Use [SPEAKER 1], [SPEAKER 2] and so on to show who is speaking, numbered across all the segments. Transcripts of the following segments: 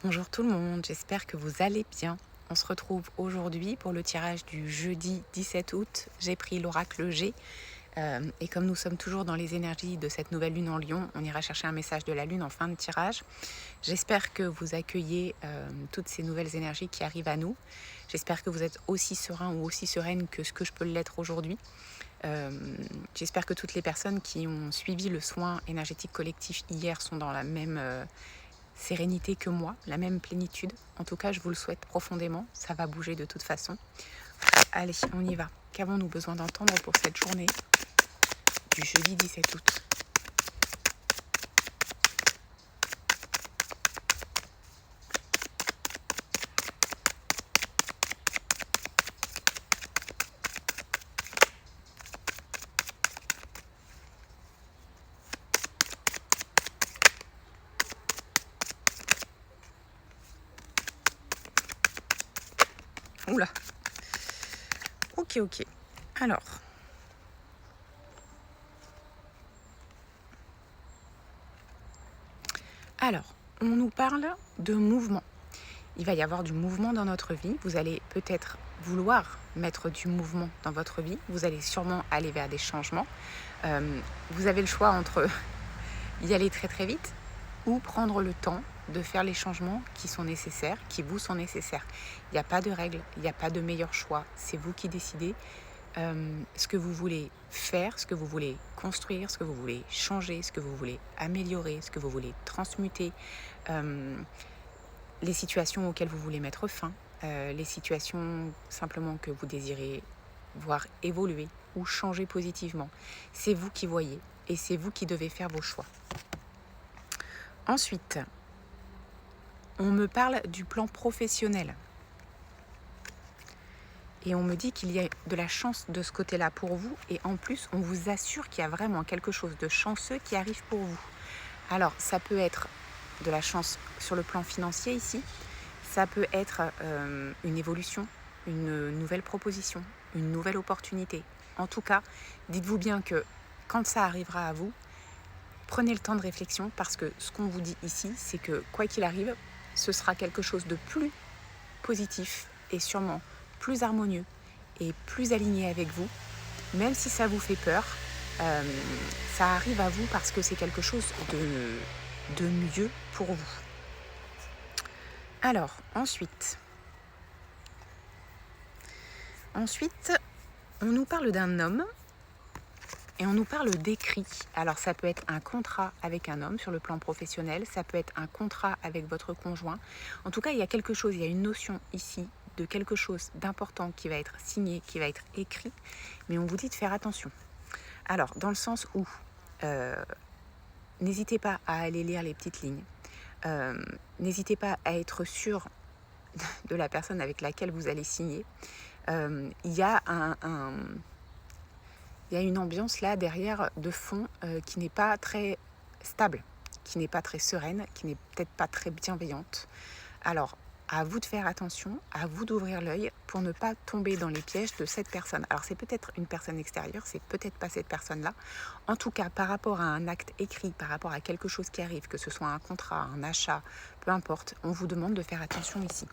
[SPEAKER 1] Bonjour tout le monde, j'espère que vous allez bien. On se retrouve aujourd'hui pour le tirage du jeudi 17 août. J'ai pris l'oracle G et comme nous sommes toujours dans les énergies de cette nouvelle lune en Lion, on ira chercher un message de la lune en fin de tirage. J'espère que vous accueillez toutes ces nouvelles énergies qui arrivent à nous. J'espère que vous êtes aussi serein ou aussi sereine que ce que je peux l'être aujourd'hui. J'espère que toutes les personnes qui ont suivi le soin énergétique collectif hier sont dans la même sérénité que moi, la même plénitude. En tout cas, je vous le souhaite profondément. Ça va bouger de toute façon. Allez, on y va. Qu'avons-nous besoin d'entendre pour cette journée du jeudi 17 août? Oula. Ok. Alors, on nous parle de mouvement. Il va y avoir du mouvement dans notre vie. Vous allez peut-être vouloir mettre du mouvement dans votre vie. Vous allez sûrement aller vers des changements. Vous avez le choix entre y aller très très vite ou prendre le temps de faire les changements qui sont nécessaires, qui vous sont nécessaires. Il n'y a pas de règle, il n'y a pas de meilleur choix. C'est vous qui décidez ce que vous voulez faire, ce que vous voulez construire, ce que vous voulez changer, ce que vous voulez améliorer, ce que vous voulez transmuter, les situations auxquelles vous voulez mettre fin, les situations simplement que vous désirez voir évoluer ou changer positivement. C'est vous qui voyez et c'est vous qui devez faire vos choix. Ensuite, on me parle du plan professionnel. Et on me dit qu'il y a de la chance de ce côté-là pour vous. Et en plus, on vous assure qu'il y a vraiment quelque chose de chanceux qui arrive pour vous. Alors, ça peut être de la chance sur le plan financier ici. Ça peut être une évolution, une nouvelle proposition, une nouvelle opportunité. En tout cas, dites-vous bien que quand ça arrivera à vous, prenez le temps de réflexion parce que ce qu'on vous dit ici, c'est que quoi qu'il arrive, ce sera quelque chose de plus positif et sûrement plus harmonieux et plus aligné avec vous. Même si ça vous fait peur, ça arrive à vous parce que c'est quelque chose de mieux pour vous. Alors, ensuite, on nous parle d'un homme et on nous parle d'écrit. Alors, ça peut être un contrat avec un homme sur le plan professionnel, ça peut être un contrat avec votre conjoint. En tout cas, il y a quelque chose, il y a une notion ici de quelque chose d'important qui va être signé, qui va être écrit, mais on vous dit de faire attention. Alors, dans le sens où, n'hésitez pas à aller lire les petites lignes, n'hésitez pas à être sûr de la personne avec laquelle vous allez signer. Il y a une ambiance là derrière de fond qui n'est pas très stable, qui n'est pas très sereine, qui n'est peut-être pas très bienveillante. Alors, à vous de faire attention, à vous d'ouvrir l'œil pour ne pas tomber dans les pièges de cette personne. Alors, c'est peut-être une personne extérieure, c'est peut-être pas cette personne-là. En tout cas, par rapport à un acte écrit, par rapport à quelque chose qui arrive, que ce soit un contrat, un achat, peu importe, on vous demande de faire attention ici.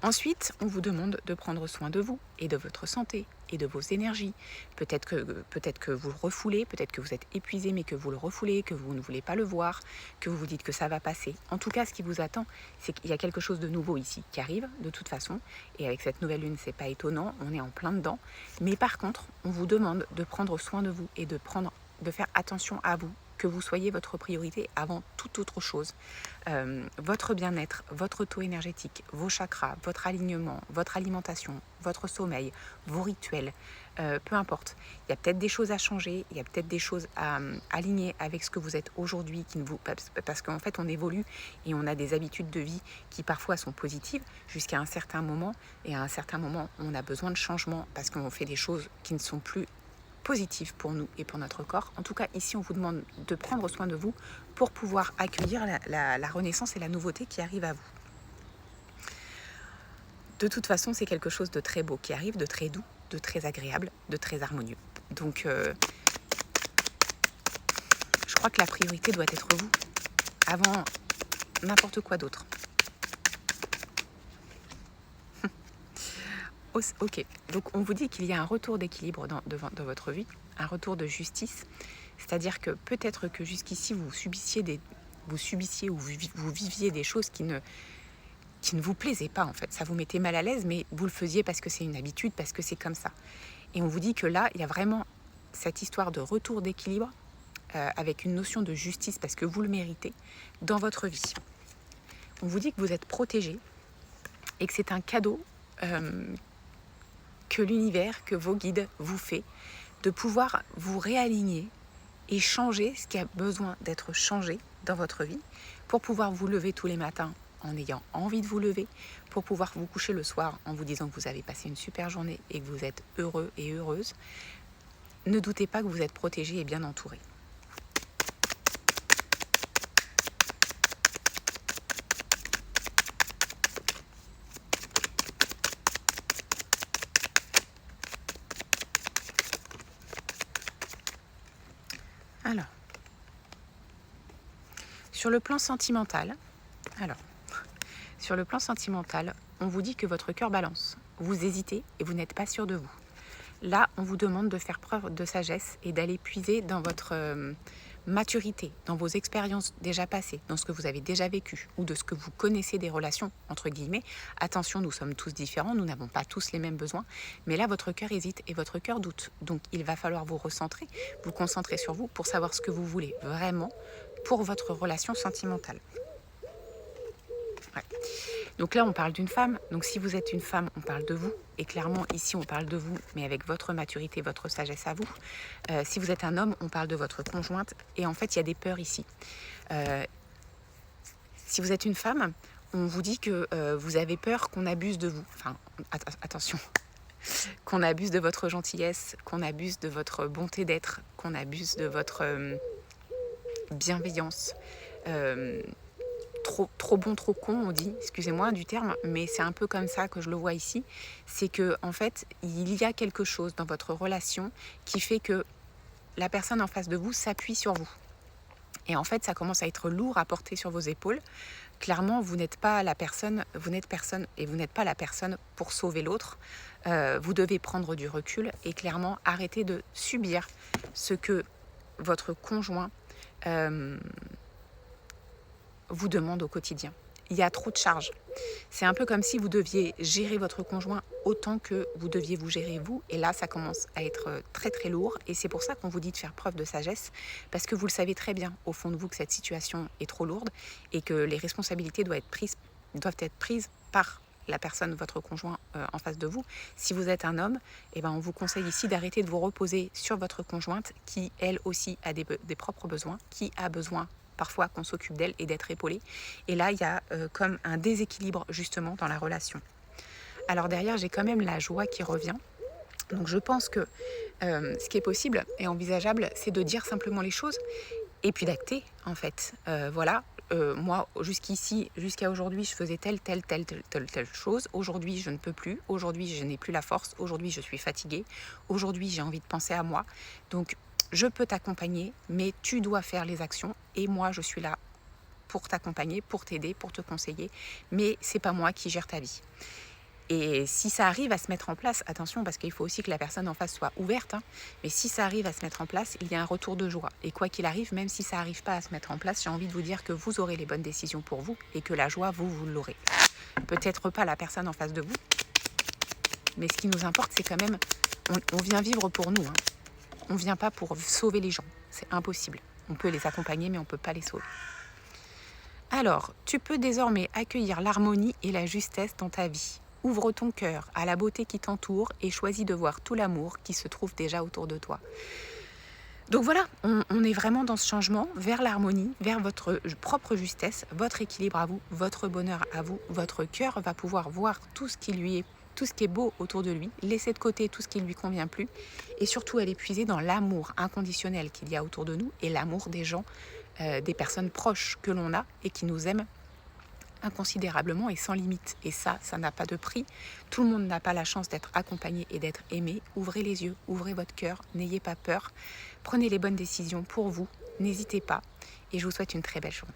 [SPEAKER 1] Ensuite, on vous demande de prendre soin de vous et de votre santé et de vos énergies. Peut-être que vous le refoulez, peut-être que vous êtes épuisé mais que vous le refoulez, que vous ne voulez pas le voir, que vous vous dites que ça va passer. En tout cas, ce qui vous attend, c'est qu'il y a quelque chose de nouveau ici qui arrive de toute façon. Et avec cette nouvelle lune, c'est pas étonnant, on est en plein dedans. Mais par contre, on vous demande de prendre soin de vous et de faire attention à vous, que vous soyez votre priorité avant toute autre chose. Votre bien-être, votre taux énergétique, vos chakras, votre alignement, votre alimentation, votre sommeil, vos rituels, peu importe. Il y a peut-être des choses à changer, il y a peut-être des choses à aligner avec ce que vous êtes aujourd'hui, parce qu'en fait on évolue et on a des habitudes de vie qui parfois sont positives jusqu'à un certain moment, et à un certain moment on a besoin de changement parce qu'on fait des choses qui ne sont plus positive pour nous et pour notre corps. En tout cas, ici, on vous demande de prendre soin de vous pour pouvoir accueillir la renaissance et la nouveauté qui arrive à vous. De toute façon, c'est quelque chose de très beau qui arrive, de très doux, de très agréable, de très harmonieux. Donc, je crois que la priorité doit être vous. Avant n'importe quoi d'autre. Ok, donc on vous dit qu'il y a un retour d'équilibre dans votre vie, un retour de justice, c'est-à-dire que peut-être que jusqu'ici vous subissiez ou vous viviez des choses qui ne vous plaisaient pas en fait, ça vous mettait mal à l'aise, mais vous le faisiez parce que c'est une habitude, parce que c'est comme ça. Et on vous dit que là, il y a vraiment cette histoire de retour d'équilibre avec une notion de justice parce que vous le méritez dans votre vie. On vous dit que vous êtes protégé et que c'est un cadeau que l'univers, que vos guides vous fait, de pouvoir vous réaligner et changer ce qui a besoin d'être changé dans votre vie pour pouvoir vous lever tous les matins en ayant envie de vous lever, pour pouvoir vous coucher le soir en vous disant que vous avez passé une super journée et que vous êtes heureux et heureuse. Ne doutez pas que vous êtes protégé et bien entouré. Alors, sur le plan sentimental, on vous dit que votre cœur balance. Vous hésitez et vous n'êtes pas sûr de vous. Là, on vous demande de faire preuve de sagesse et d'aller puiser dans votre maturité, dans vos expériences déjà passées, dans ce que vous avez déjà vécu ou de ce que vous connaissez des relations, entre guillemets. Attention, nous sommes tous différents, nous n'avons pas tous les mêmes besoins, mais là, votre cœur hésite et votre cœur doute. Donc, il va falloir vous recentrer, vous concentrer sur vous pour savoir ce que vous voulez vraiment pour votre relation sentimentale. Ouais. Donc là, on parle d'une femme. Donc si vous êtes une femme, on parle de vous. Et clairement, ici, on parle de vous, mais avec votre maturité, votre sagesse à vous. Si vous êtes un homme, on parle de votre conjointe. Et en fait, il y a des peurs ici. Si vous êtes une femme, on vous dit que vous avez peur qu'on abuse de vous. Enfin, attention. Qu'on abuse de votre gentillesse, qu'on abuse de votre bonté d'être, qu'on abuse de votre bienveillance. Trop bon, trop con, on dit, excusez-moi du terme, mais c'est un peu comme ça que je le vois ici. C'est que en fait, il y a quelque chose dans votre relation qui fait que la personne en face de vous s'appuie sur vous. Et en fait, ça commence à être lourd à porter sur vos épaules. Clairement, vous n'êtes pas la personne, vous n'êtes pas la personne pour sauver l'autre. Vous devez prendre du recul et clairement arrêter de subir ce que votre conjoint vous demande au quotidien. Il y a trop de charges. C'est un peu comme si vous deviez gérer votre conjoint autant que vous deviez vous gérer vous. Et là, ça commence à être très très lourd. Et c'est pour ça qu'on vous dit de faire preuve de sagesse. Parce que vous le savez très bien au fond de vous que cette situation est trop lourde et que les responsabilités doivent être prises par la personne, votre conjoint en face de vous. Si vous êtes un homme, on vous conseille ici d'arrêter de vous reposer sur votre conjointe qui, elle aussi, a des propres besoins, qui a besoin parfois qu'on s'occupe d'elle et d'être épaulée. Et là, il y a comme un déséquilibre justement dans la relation. Alors derrière, j'ai quand même la joie qui revient. Donc je pense que ce qui est possible et envisageable, c'est de dire simplement les choses et puis d'acter en fait. Moi, jusqu'à aujourd'hui, je faisais telle chose. Aujourd'hui, je ne peux plus. Aujourd'hui, je n'ai plus la force. Aujourd'hui, je suis fatiguée. Aujourd'hui, j'ai envie de penser à moi. Donc, je peux t'accompagner, mais tu dois faire les actions. Et moi, je suis là pour t'accompagner, pour t'aider, pour te conseiller. Mais c'est pas moi qui gère ta vie. Et si ça arrive à se mettre en place, attention, parce qu'il faut aussi que la personne en face soit ouverte, mais si ça arrive à se mettre en place, il y a un retour de joie. Et quoi qu'il arrive, même si ça n'arrive pas à se mettre en place, j'ai envie de vous dire que vous aurez les bonnes décisions pour vous et que la joie, vous l'aurez. Peut-être pas la personne en face de vous, mais ce qui nous importe, c'est quand même, on vient vivre pour nous. On ne vient pas pour sauver les gens, c'est impossible. On peut les accompagner, mais on ne peut pas les sauver. Alors, tu peux désormais accueillir l'harmonie et la justesse dans ta vie. Ouvre ton cœur à la beauté qui t'entoure et choisis de voir tout l'amour qui se trouve déjà autour de toi. Donc voilà, on est vraiment dans ce changement vers l'harmonie, vers votre propre justesse, votre équilibre à vous, votre bonheur à vous. Votre cœur va pouvoir voir tout ce qui est beau autour de lui, laisser de côté tout ce qui ne lui convient plus et surtout aller puiser dans l'amour inconditionnel qu'il y a autour de nous et l'amour des gens, des personnes proches que l'on a et qui nous aiment inconsidérablement et sans limite. Et ça n'a pas de prix. Tout le monde n'a pas la chance d'être accompagné et d'être aimé. Ouvrez les yeux, ouvrez votre cœur, n'ayez pas peur. Prenez les bonnes décisions pour vous, n'hésitez pas. Et je vous souhaite une très belle journée.